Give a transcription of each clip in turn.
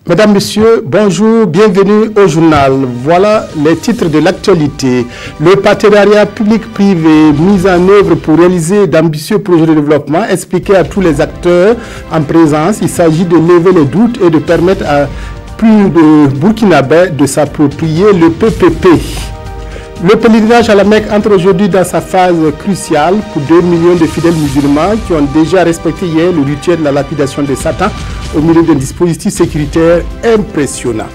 Mesdames, Messieurs, bonjour, bienvenue au journal. Voilà les titres de l'actualité. Le partenariat public-privé mis en œuvre pour réaliser d'ambitieux projets de développement expliqué à tous les acteurs en présence. Il s'agit de lever les doutes et de permettre à plus de Burkinabés de s'approprier le PPP. Le pèlerinage à la Mecque entre aujourd'hui dans sa phase cruciale pour 2 millions de fidèles musulmans qui ont déjà respecté hier le rituel de la lapidation de Satan au milieu d'un dispositif sécuritaire impressionnant.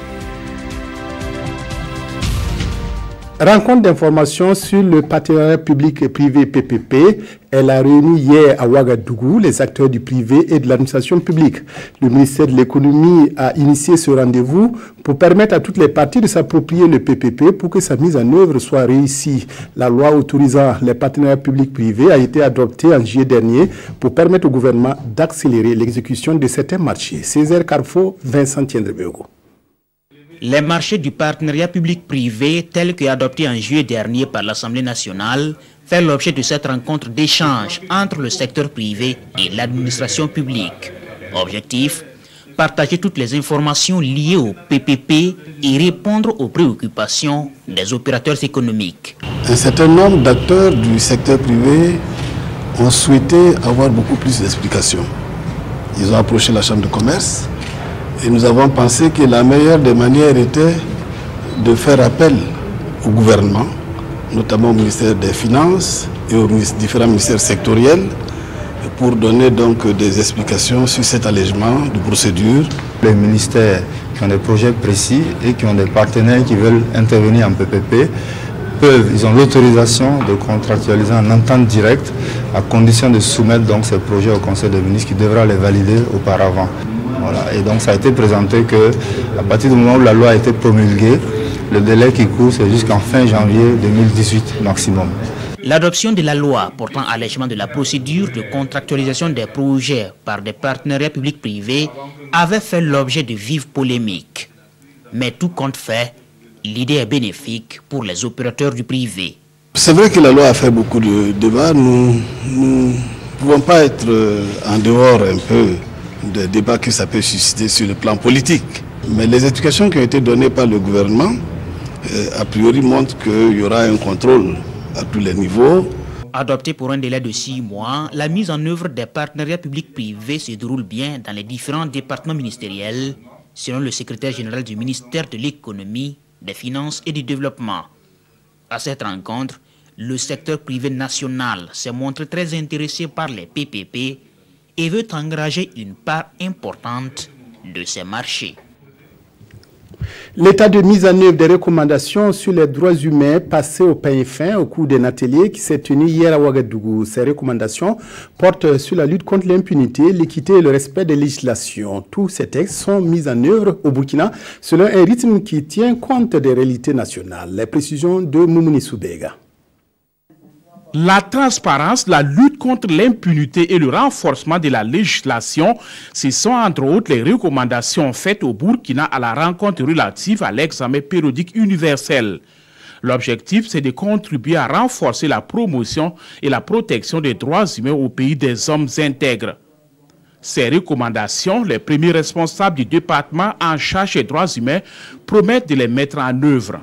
Rencontre d'informations sur le partenariat public et privé PPP. Elle a réuni hier à Ouagadougou les acteurs du privé et de l'administration publique. Le ministère de l'économie a initié ce rendez-vous pour permettre à toutes les parties de s'approprier le PPP pour que sa mise en œuvre soit réussie. La loi autorisant les partenariats publics-privés a été adoptée en juillet dernier pour permettre au gouvernement d'accélérer l'exécution de certains marchés. Césaire Carrefour, Vincent Tiendrebego. Les marchés du partenariat public-privé, tels qu'adoptés en juillet dernier par l'Assemblée nationale, fait l'objet de cette rencontre d'échange entre le secteur privé et l'administration publique. Objectif, partager toutes les informations liées au PPP et répondre aux préoccupations des opérateurs économiques. Un certain nombre d'acteurs du secteur privé ont souhaité avoir beaucoup plus d'explications. Ils ont approché la Chambre de commerce. Et nous avons pensé que la meilleure des manières était de faire appel au gouvernement, notamment au ministère des Finances et aux différents ministères sectoriels, pour donner donc des explications sur cet allègement de procédure. Les ministères qui ont des projets précis et qui ont des partenaires qui veulent intervenir en PPP, ils ont l'autorisation de contractualiser en entente directe à condition de soumettre donc ces projets au Conseil des ministres qui devra les valider auparavant. Voilà. Et donc ça a été présenté qu'à partir du moment où la loi a été promulguée, le délai qui court c'est jusqu'en fin janvier 2018 maximum. L'adoption de la loi portant allègement de la procédure de contractualisation des projets par des partenariats publics-privés avait fait l'objet de vives polémiques. Mais tout compte fait, l'idée est bénéfique pour les opérateurs du privé. C'est vrai que la loi a fait beaucoup de débats. Nous ne pouvons pas être en dehors un peu des débats que ça peut susciter sur le plan politique. Mais les explications qui ont été données par le gouvernement, a priori, montrent qu'il y aura un contrôle à tous les niveaux. Adoptée pour un délai de 6 mois, la mise en œuvre des partenariats publics-privés se déroule bien dans les différents départements ministériels, selon le secrétaire général du ministère de l'économie, des finances et du développement. À cette rencontre, le secteur privé national s'est montré très intéressé par les PPP et veut engager une part importante de ces marchés. L'état de mise en œuvre des recommandations sur les droits humains passées au peigne fin au cours d'un atelier qui s'est tenu hier à Ouagadougou. Ces recommandations portent sur la lutte contre l'impunité, l'équité et le respect des législations. Tous ces textes sont mis en œuvre au Burkina selon un rythme qui tient compte des réalités nationales. Les précisions de Moumouni Soubega. La transparence, la lutte contre l'impunité et le renforcement de la législation, ce sont entre autres les recommandations faites au Burkina à la rencontre relative à l'examen périodique universel. L'objectif, c'est de contribuer à renforcer la promotion et la protection des droits humains au pays des hommes intègres. Ces recommandations, les premiers responsables du département en charge des droits humains promettent de les mettre en œuvre.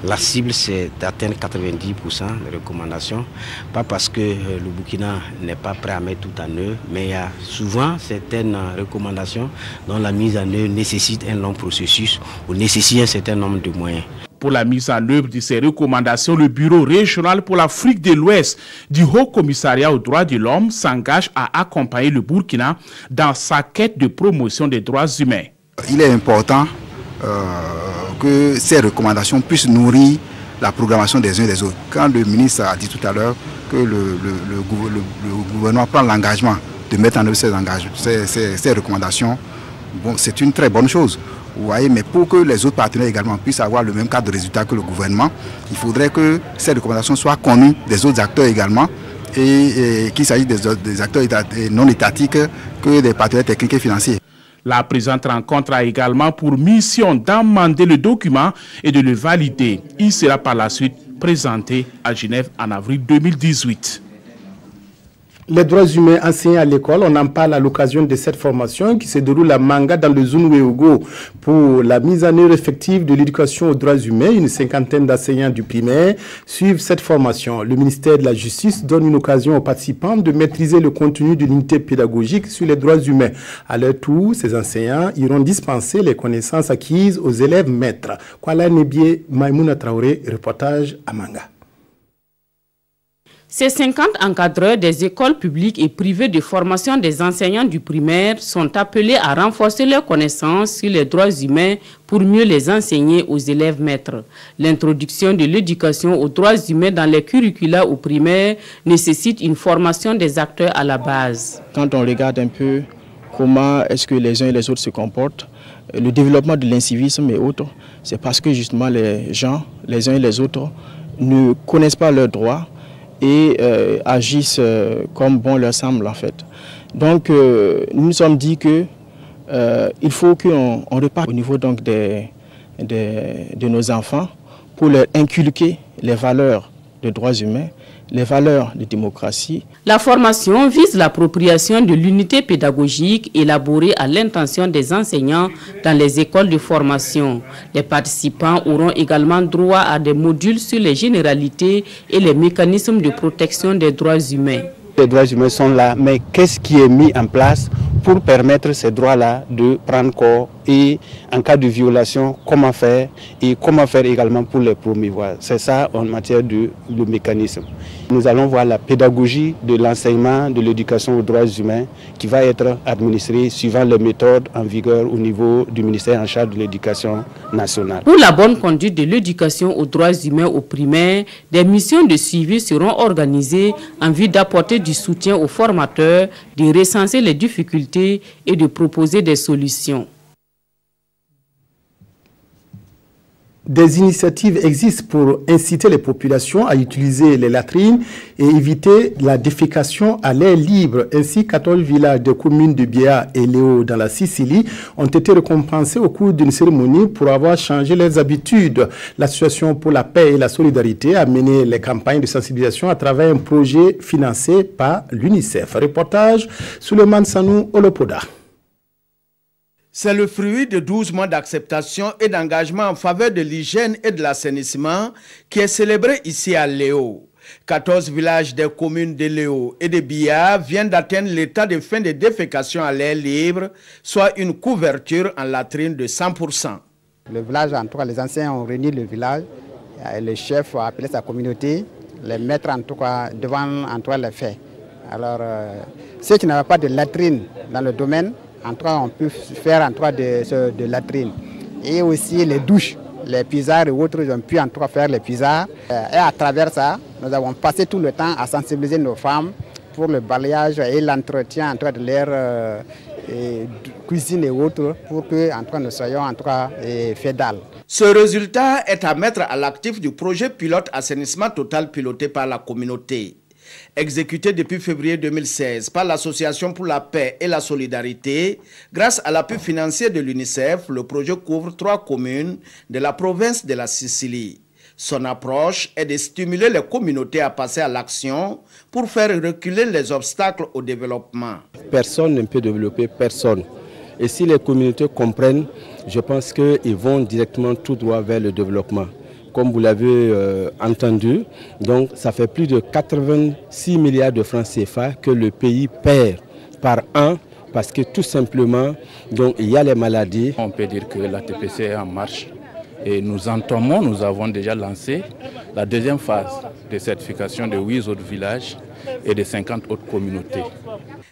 La cible, c'est d'atteindre 90% des recommandations. Pas parce que le Burkina n'est pas prêt à mettre tout en œuvre, mais il y a souvent certaines recommandations dont la mise en œuvre nécessite un long processus ou nécessite un certain nombre de moyens. Pour la mise en œuvre de ces recommandations, le Bureau régional pour l'Afrique de l'Ouest du Haut Commissariat aux droits de l'homme s'engage à accompagner le Burkina dans sa quête de promotion des droits humains. Il est important que ces recommandations puissent nourrir la programmation des uns et des autres. Quand le ministre a dit tout à l'heure que le gouvernement prend l'engagement de mettre en œuvre ces recommandations, bon, c'est une très bonne chose. Vous voyez, mais pour que les autres partenaires également puissent avoir le même cadre de résultat que le gouvernement, il faudrait que ces recommandations soient connues des autres acteurs également, et qu'il s'agisse des acteurs non étatiques que des partenaires techniques et financiers. La présente rencontre a également pour mission d'amender le document et de le valider. Il sera par la suite présenté à Genève en avril 2018. Les droits humains enseignés à l'école, on en parle à l'occasion de cette formation qui se déroule à Manga dans le Zunweogo pour la mise en œuvre effective de l'éducation aux droits humains. Une cinquantaine d'enseignants du primaire suivent cette formation. Le ministère de la Justice donne une occasion aux participants de maîtriser le contenu de l'unité pédagogique sur les droits humains. À leur tour, ces enseignants iront dispenser les connaissances acquises aux élèves maîtres. Kuala Nebie, Maïmouna Traoré, reportage à Manga. Ces 50 encadreurs des écoles publiques et privées de formation des enseignants du primaire sont appelés à renforcer leurs connaissances sur les droits humains pour mieux les enseigner aux élèves maîtres. L'introduction de l'éducation aux droits humains dans les curricula au primaire nécessite une formation des acteurs à la base. Quand on regarde un peu comment est-ce que les uns et les autres se comportent, le développement de l'incivisme et autres, c'est parce que justement les gens, les uns et les autres, ne connaissent pas leurs droits et agissent comme bon leur semble en fait. Donc nous nous sommes dit que il faut qu'on reparte au niveau donc de nos enfants pour leur inculquer les valeurs de droits humains, les valeurs de démocratie. La formation vise l'appropriation de l'unité pédagogique élaborée à l'intention des enseignants dans les écoles de formation. Les participants auront également droit à des modules sur les généralités et les mécanismes de protection des droits humains. Les droits humains sont là, mais qu'est-ce qui est mis en place pour permettre ces droits-là de prendre corps et en cas de violation, comment faire et comment faire également pour les promouvoir. C'est ça en matière de mécanisme. Nous allons voir la pédagogie de l'enseignement de l'éducation aux droits humains qui va être administrée suivant les méthodes en vigueur au niveau du ministère en charge de l'éducation nationale. Pour la bonne conduite de l'éducation aux droits humains au primaire, des missions de suivi seront organisées en vue d'apporter du soutien aux formateurs, de recenser les difficultés et de proposer des solutions. Des initiatives existent pour inciter les populations à utiliser les latrines et éviter la défécation à l'air libre. Ainsi, 14 villages des communes de Biéa et Léo dans la Sicile ont été récompensés au cours d'une cérémonie pour avoir changé leurs habitudes. L'Association pour la paix et la solidarité a mené les campagnes de sensibilisation à travers un projet financé par l'UNICEF. Reportage Souleymane Sanou Olopoda. C'est le fruit de 12 mois d'acceptation et d'engagement en faveur de l'hygiène et de l'assainissement qui est célébré ici à Léo. 14 villages des communes de Léo et de Biya viennent d'atteindre l'état de fin de défécation à l'air libre, soit une couverture en latrine de 100%. Le village, en tout cas, les anciens ont réuni le village, le chef a appelé sa communauté, les mettre en tout cas devant en tout cas les faits. Alors, ceux qui n'avaient pas de latrine dans le domaine, en tout cas, on peut faire en tout cas de latrines. Et aussi les douches, les puisards et autres, ils ont pu en tout cas faire les puisards. Et à travers ça, nous avons passé tout le temps à sensibiliser nos femmes pour le balayage et l'entretien en tout cas de leur cuisine et autres, pour que en tout cas, nous soyons en tout cas fédales. Ce résultat est à mettre à l'actif du projet pilote assainissement total piloté par la communauté. Exécuté depuis février 2016 par l'Association pour la paix et la solidarité, grâce à l'appui financier de l'UNICEF, le projet couvre 3 communes de la province de la Sicile. Son approche est de stimuler les communautés à passer à l'action pour faire reculer les obstacles au développement. Personne ne peut développer personne. Et si les communautés comprennent, je pense qu'ils vont directement tout droit vers le développement. Comme vous l'avez entendu, donc ça fait plus de 86 milliards de francs CFA que le pays perd par an parce que tout simplement, donc, il y a les maladies. On peut dire que la TPC est en marche et nous avons déjà lancé la deuxième phase de certification de 8 autres villages et de 50 autres communautés.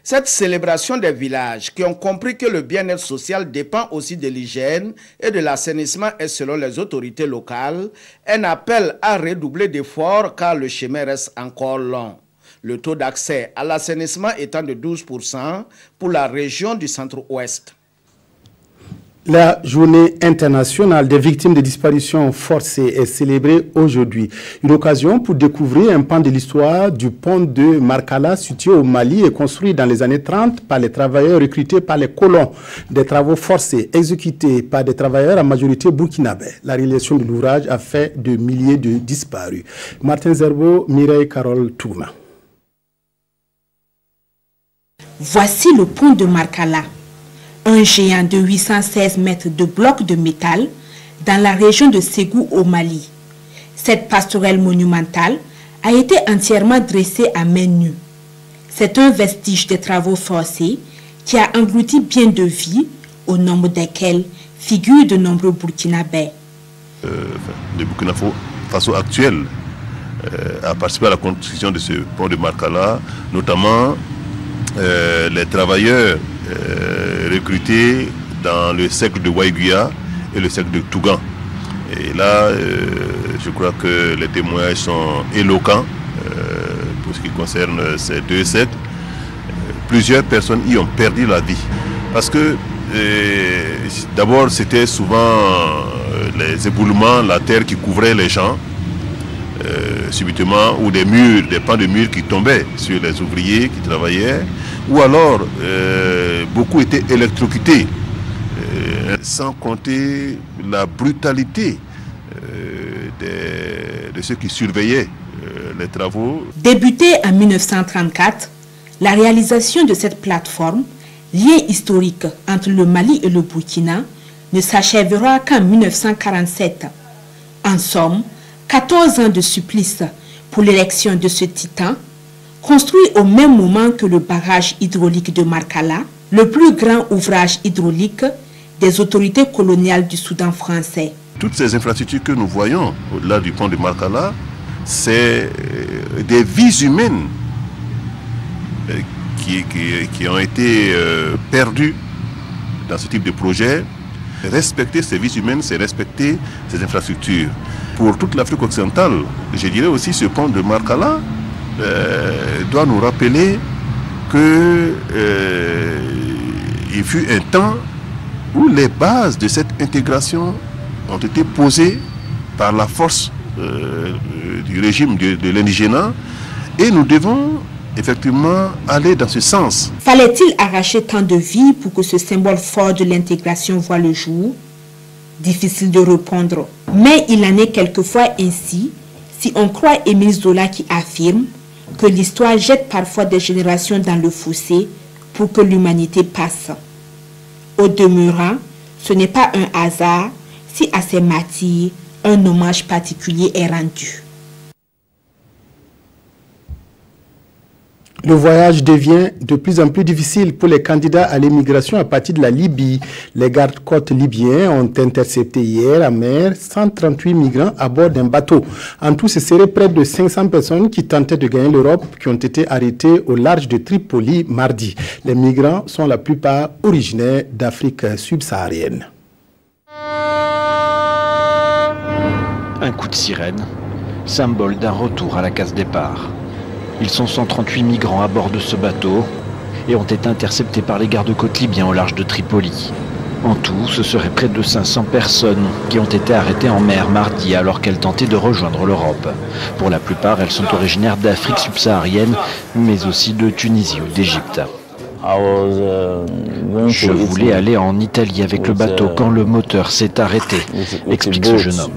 Cette célébration des villages qui ont compris que le bien-être social dépend aussi de l'hygiène et de l'assainissement est, selon les autorités locales, un appel à redoubler d'efforts car le chemin reste encore long. Le taux d'accès à l'assainissement étant de 12% pour la région du centre-ouest. La journée internationale des victimes de disparitions forcées est célébrée aujourd'hui. Une occasion pour découvrir un pan de l'histoire du pont de Markala situé au Mali et construit dans les années 30 par les travailleurs recrutés par les colons. Des travaux forcés exécutés par des travailleurs à majorité burkinabés. La réalisation de l'ouvrage a fait de milliers de disparus. Martin Zerbo, Mireille Carole Touma. Voici le pont de Markala, un géant de 816 mètres de blocs de métal dans la région de Ségou au Mali. Cette passerelle monumentale a été entièrement dressée à main nue. C'est un vestige des travaux forcés qui a englouti bien de vies, au nombre desquelles figurent de nombreux Burkinabés. Le Burkina Faso actuel a participé à la construction de ce pont de Markala, notamment les travailleurs recrutés dans le cercle de Waïguya et le cercle de Tougan. Et là, je crois que les témoignages sont éloquents pour ce qui concerne ces deux cercles. Plusieurs personnes y ont perdu la vie. Parce que d'abord, c'était souvent les éboulements, la terre qui couvrait les gens, subitement, ou des murs, des pans de murs qui tombaient sur les ouvriers qui travaillaient, ou alors beaucoup étaient électrocutés, sans compter la brutalité de ceux qui surveillaient les travaux. Débutée en 1934, la réalisation de cette plateforme, lien historique entre le Mali et le Burkina, ne s'achèvera qu'en 1947. En somme, 14 ans de supplice pour l'érection de ce titan, construit au même moment que le barrage hydraulique de Markala, le plus grand ouvrage hydraulique des autorités coloniales du Soudan français. Toutes ces infrastructures que nous voyons au-delà du pont de Markala, c'est des vies humaines qui ont été perdues dans ce type de projet. Respecter ces vies humaines, c'est respecter ces infrastructures. Pour toute l'Afrique occidentale, je dirais aussi ce pont de Markala doit nous rappeler que il fut un temps où les bases de cette intégration ont été posées par la force du régime de l'indigénat, et nous devons effectivement aller dans ce sens. Fallait-il arracher tant de vies pour que ce symbole fort de l'intégration voie le jour? Difficile de répondre. Mais il en est quelquefois ainsi, si on croit Émile Zola qui affirme que l'histoire jette parfois des générations dans le fossé pour que l'humanité passe. Au demeurant, ce n'est pas un hasard si à ces martyrs, un hommage particulier est rendu. Le voyage devient de plus en plus difficile pour les candidats à l'immigration à partir de la Libye. Les gardes-côtes libyens ont intercepté hier en mer 138 migrants à bord d'un bateau. En tout, ce serait près de 500 personnes qui tentaient de gagner l'Europe qui ont été arrêtées au large de Tripoli mardi. Les migrants sont la plupart originaires d'Afrique subsaharienne. Un coup de sirène, symbole d'un retour à la case départ. Ils sont 138 migrants à bord de ce bateau et ont été interceptés par les gardes-côtes libyens au large de Tripoli. En tout, ce serait près de 500 personnes qui ont été arrêtées en mer mardi alors qu'elles tentaient de rejoindre l'Europe. Pour la plupart, elles sont originaires d'Afrique subsaharienne, mais aussi de Tunisie ou d'Égypte. Je voulais aller en Italie avec le bateau quand le moteur s'est arrêté, explique ce jeune homme.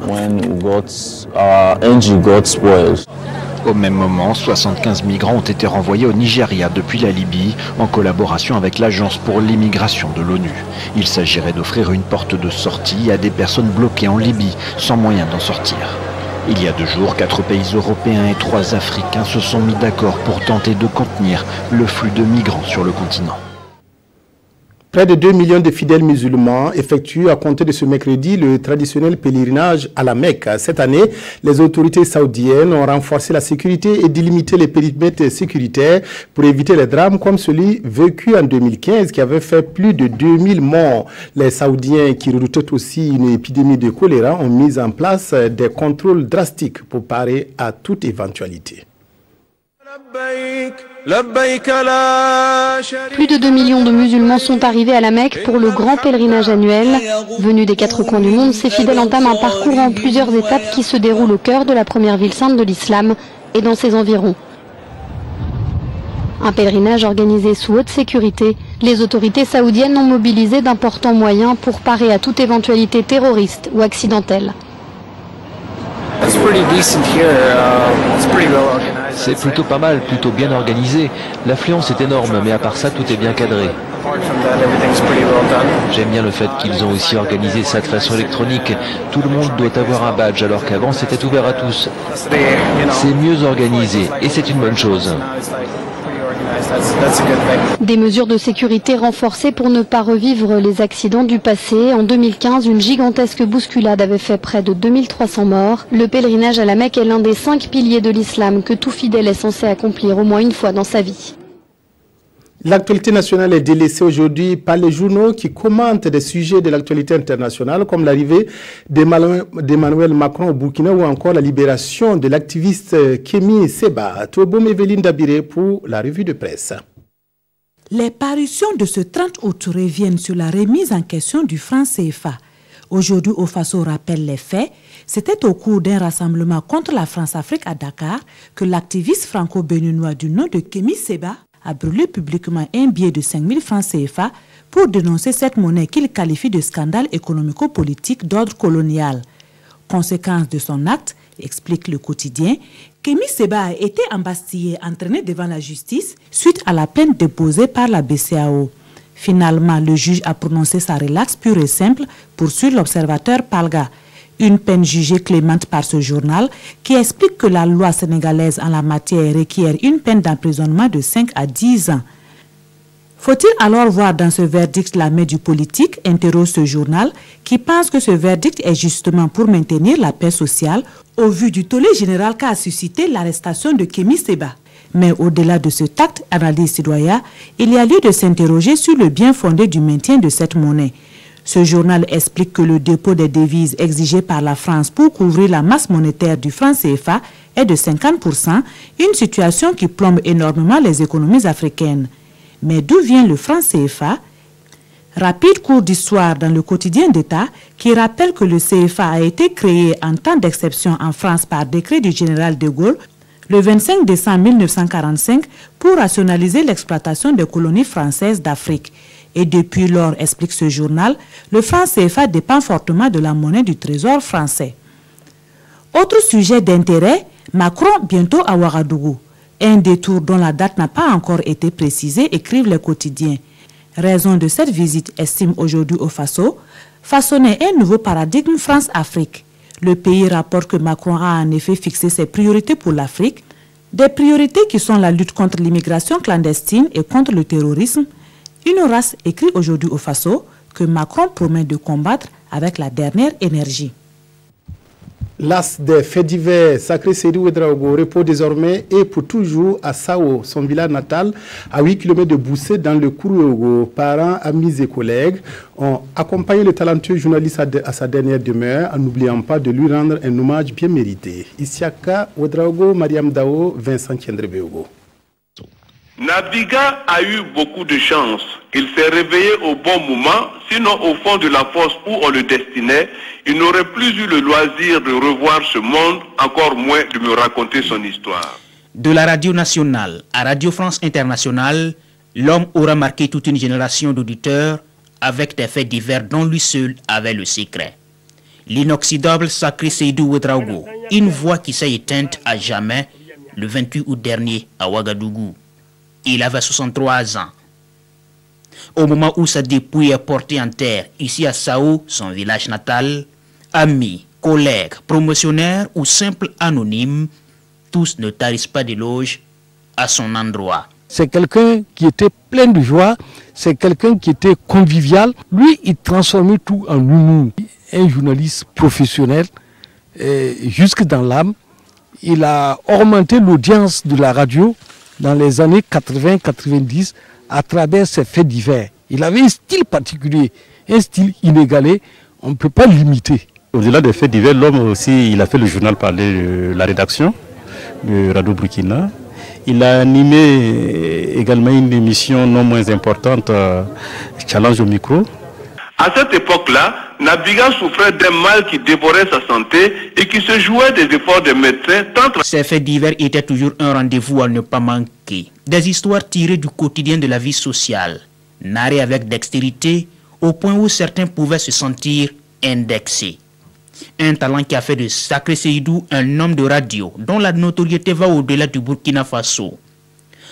Au même moment, 75 migrants ont été renvoyés au Nigeria depuis la Libye en collaboration avec l'Agence pour l'immigration de l'ONU. Il s'agirait d'offrir une porte de sortie à des personnes bloquées en Libye sans moyen d'en sortir. Il y a 2 jours, 4 pays européens et 3 africains se sont mis d'accord pour tenter de contenir le flux de migrants sur le continent. Près de 2 millions de fidèles musulmans effectuent à compter de ce mercredi le traditionnel pèlerinage à la Mecque. Cette année, les autorités saoudiennes ont renforcé la sécurité et délimité les périmètres sécuritaires pour éviter les drames comme celui vécu en 2015 qui avait fait plus de 2000 morts. Les Saoudiens qui redoutaient aussi une épidémie de choléra ont mis en place des contrôles drastiques pour parer à toute éventualité. Plus de 2 millions de musulmans sont arrivés à la Mecque pour le grand pèlerinage annuel. Venus des 4 coins du monde, ces fidèles entament un parcours en plusieurs étapes qui se déroulent au cœur de la première ville sainte de l'islam et dans ses environs. Un pèlerinage organisé sous haute sécurité. Les autorités saoudiennes ont mobilisé d'importants moyens pour parer à toute éventualité terroriste ou accidentelle. C'est plutôt pas mal, plutôt bien organisé. L'affluence est énorme, mais à part ça, tout est bien cadré. J'aime bien le fait qu'ils ont aussi organisé ça de façon électronique. Tout le monde doit avoir un badge, alors qu'avant c'était ouvert à tous. C'est mieux organisé, et c'est une bonne chose. Des mesures de sécurité renforcées pour ne pas revivre les accidents du passé. En 2015, une gigantesque bousculade avait fait près de 2300 morts. Le pèlerinage à la Mecque est l'un des 5 piliers de l'islam que tout fidèle est censé accomplir au moins une fois dans sa vie. L'actualité nationale est délaissée aujourd'hui par les journaux qui commentent des sujets de l'actualité internationale comme l'arrivée d'Emmanuel Macron au Burkina ou encore la libération de l'activiste Kémi Séba. Toubom Evelyne Dabiré pour la revue de presse. Les parutions de ce 30 août reviennent sur la remise en question du franc CFA. Aujourd'hui, Ofaso rappelle les faits. C'était au cours d'un rassemblement contre la France-Afrique à Dakar que l'activiste franco-béninois du nom de Kémi Séba a brûlé publiquement un billet de 5 000 francs CFA pour dénoncer cette monnaie qu'il qualifie de scandale économico-politique d'ordre colonial. Conséquence de son acte, explique le quotidien, Kémi Séba a été embastillé, entraîné devant la justice suite à la plainte déposée par la BCEAO. Finalement, le juge a prononcé sa relaxe pure et simple, poursuit l'observateur Palga. Une peine jugée clémente par ce journal qui explique que la loi sénégalaise en la matière requiert une peine d'emprisonnement de 5 à 10 ans. Faut-il alors voir dans ce verdict la main du politique, interroge ce journal, qui pense que ce verdict est justement pour maintenir la paix sociale au vu du tollé général qu'a suscité l'arrestation de Kémi Séba. Mais au-delà de ce acte, analyse citoyen, il y a lieu de s'interroger sur le bien fondé du maintien de cette monnaie. Ce journal explique que le dépôt des devises exigé par la France pour couvrir la masse monétaire du franc CFA est de 50%, une situation qui plombe énormément les économies africaines. Mais d'où vient le franc CFA? Rapide cours d'histoire dans le quotidien d'État qui rappelle que le CFA a été créé en temps d'exception en France par décret du général de Gaulle le 25 décembre 1945 pour rationaliser l'exploitation des colonies françaises d'Afrique. Et depuis lors, explique ce journal, le franc CFA dépend fortement de la monnaie du trésor français. Autre sujet d'intérêt, Macron bientôt à Ouagadougou. Un détour dont la date n'a pas encore été précisée, écrivent les quotidiens. Raison de cette visite, estime aujourd'hui Ofaso, façonner un nouveau paradigme France-Afrique. Le pays rapporte que Macron a en effet fixé ses priorités pour l'Afrique, des priorités qui sont la lutte contre l'immigration clandestine et contre le terrorisme. Une race écrit aujourd'hui au Faso que Macron promet de combattre avec la dernière énergie. L'as des faits divers, Sacré Seydou Ouedraogo repose désormais et pour toujours à Sao, son village natal, à 8 km de Boussé dans le Kourouogo. Parents, amis et collègues ont accompagné le talentueux journaliste à sa dernière demeure en n'oubliant pas de lui rendre un hommage bien mérité. Isiaka Ouedraogo, Mariam Dao, Vincent Tiendrebeogo. Nabiga a eu beaucoup de chance. Il s'est réveillé au bon moment, sinon au fond de la fosse où on le destinait, il n'aurait plus eu le loisir de revoir ce monde, encore moins de me raconter son histoire. De la radio nationale à Radio France Internationale, l'homme aura marqué toute une génération d'auditeurs avec des faits divers dont lui seul avait le secret. L'inoxydable Sacré Seydou Ouedraogo, une voix qui s'est éteinte à jamais le 28 août dernier à Ouagadougou. Il avait 63 ans. Au moment où sa dépouille est portée en terre, ici à Sao, son village natal, amis, collègues, promotionnaires ou simples anonymes, tous ne tarissent pas d'éloges à son endroit. C'est quelqu'un qui était plein de joie, c'est quelqu'un qui était convivial. Lui, il transformait tout en humour. Un journaliste professionnel, jusque dans l'âme. Il a augmenté l'audience de la radio dans les années 80-90 à travers ses faits divers. Il avait un style particulier, un style inégalé, on ne peut pas l'imiter. Au-delà des faits divers, l'homme aussi, il a fait le journal parler de la rédaction de Radio Burkina. Il a animé également une émission non moins importante, Challenge au micro. À cette époque-là, Nabiga souffrait d'un mal qui dévorait sa santé et qui se jouait des efforts des médecins. Ces faits divers étaient toujours un rendez-vous à ne pas manquer. Des histoires tirées du quotidien de la vie sociale, narrées avec dextérité, au point où certains pouvaient se sentir indexés. Un talent qui a fait de Sacré Seydou un homme de radio dont la notoriété va au-delà du Burkina Faso.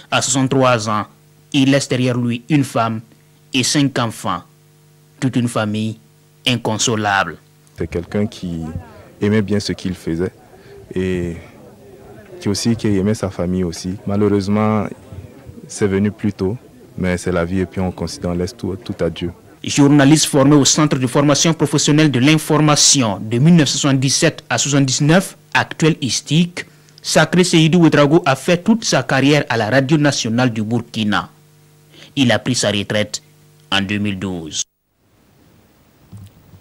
À 63 ans, il laisse derrière lui une femme et 5 enfants. Toute une famille inconsolable. C'est quelqu'un qui aimait bien ce qu'il faisait et qui aimait sa famille aussi. Malheureusement, c'est venu plus tôt, mais c'est la vie et puis on laisse tout à Dieu. Journaliste formé au Centre de formation professionnelle de l'information de 1977 à 1979, actuel ISTIC, Sacré Seydou Ouedraogo a fait toute sa carrière à la radio nationale du Burkina. Il a pris sa retraite en 2012.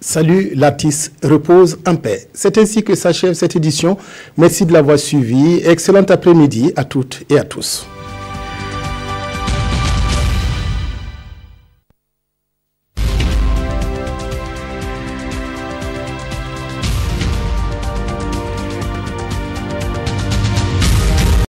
Salut Latis, repose en paix. C'est ainsi que s'achève cette édition. Merci de l'avoir suivi. Excellent après-midi à toutes et à tous.